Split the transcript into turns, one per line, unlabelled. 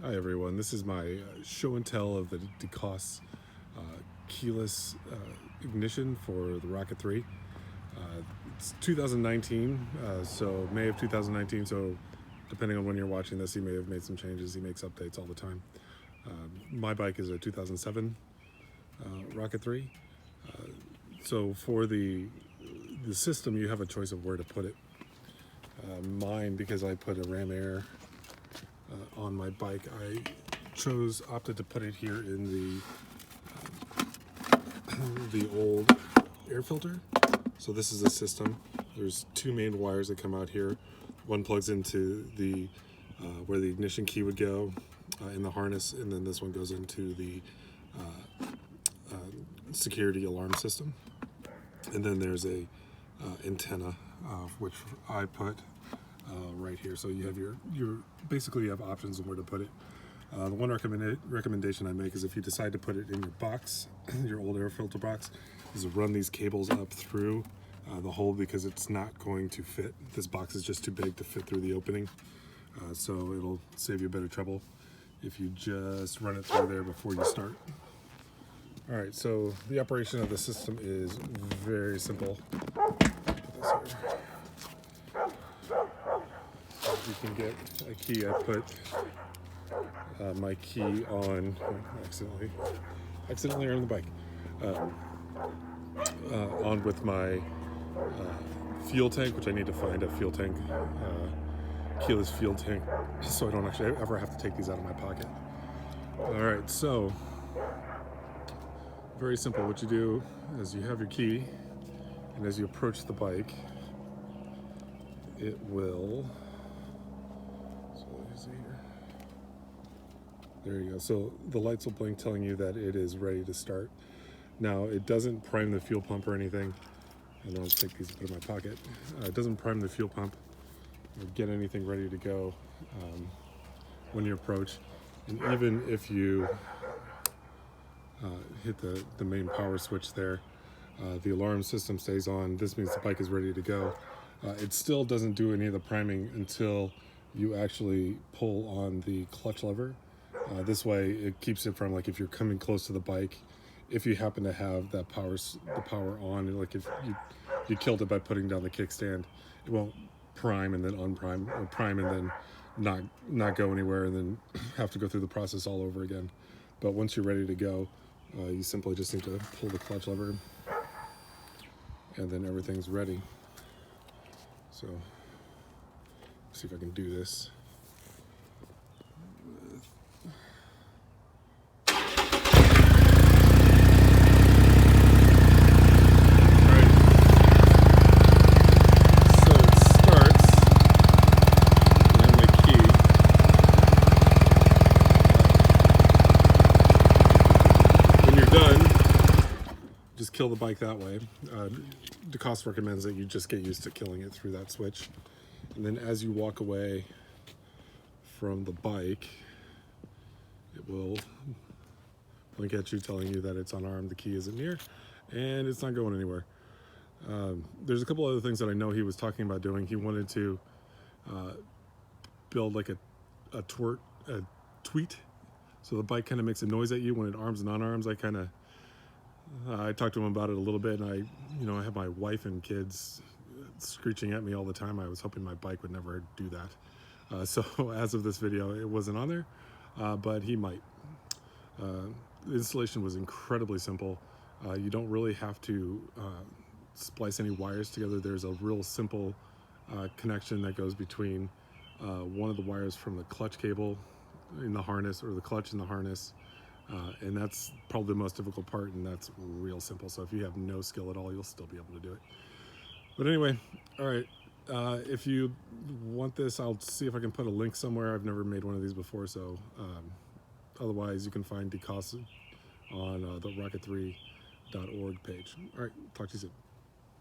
Hi everyone, this is my show and tell of the DEcosse keyless ignition for the Rocket 3. It's 2019, so May of 2019, so depending on when you're watching this, he may have made some changes. He makes updates all the time. My bike is a 2007 Rocket 3. So for the system, you have a choice of where to put it. Mine, because I put a Ram Air on my bike, I opted to put it here in the old air filter. So this is a system. There's two main wires that come out here. One plugs into the where the ignition key would go in the harness, and then this one goes into the security alarm system. And then there's a antenna, which I put right here. So you have your basically you have options on where to put it. The one recommendation I make is if you decide to put it in your box, your old air filter box, is to run these cables up through the hole, because it's not going to fit. This box is just too big to fit through the opening. So it'll save you a bit of trouble if you just run it through there before you start. All right, so the operation of the system is very simple. Put this here. You can get a key. I put my key on accidentally on the bike, on with my fuel tank, which I need to find a fuel tank, keyless fuel tank, so I don't actually ever have to take these out of my pocket. All right, so very simple. What you do is you have your key, and as you approach the bike, it will. There you go. So the lights will blink, telling you that it is ready to start. Now, it doesn't prime the fuel pump or anything. And I'll take these and put in my pocket. It doesn't prime the fuel pump or get anything ready to go when you approach. And even if you hit the main power switch there, the alarm system stays on. This means the bike is ready to go. It still doesn't do any of the priming until you actually pull on the clutch lever. This way it keeps it from, like, if you're coming close to the bike, if you happen to have that the power on, like if you killed it by putting down the kickstand, it won't prime and then unprime, or prime and then not go anywhere, and then have to go through the process all over again. But once you're ready to go, you simply just need to pull the clutch lever, and then everything's ready. So see if I can do this. Just kill the bike that way. DEcosse recommends that you just get used to killing it through that switch. And then as you walk away from the bike, it will blink at you, telling you that it's unarmed, the key isn't near, and it's not going anywhere. There's a couple other things that I know he was talking about doing. He wanted to build like a tweet, so the bike kind of makes a noise at you when it arms and unarms. I talked to him about it a little bit, and I have my wife and kids screeching at me all the time. I was hoping my bike would never do that. So as of this video, it wasn't on there, but he might. The installation was incredibly simple. You don't really have to splice any wires together. There's a real simple connection that goes between one of the wires from the clutch cable in the harness, or the clutch in the harness, and that's probably the most difficult part, and that's real simple. So if you have no skill at all, you'll still be able to do it. But anyway, all right, if you want this, I'll see if I can put a link somewhere. I've never made one of these before, so otherwise you can find DEcosse on the rocket3.org page. All right, talk to you soon.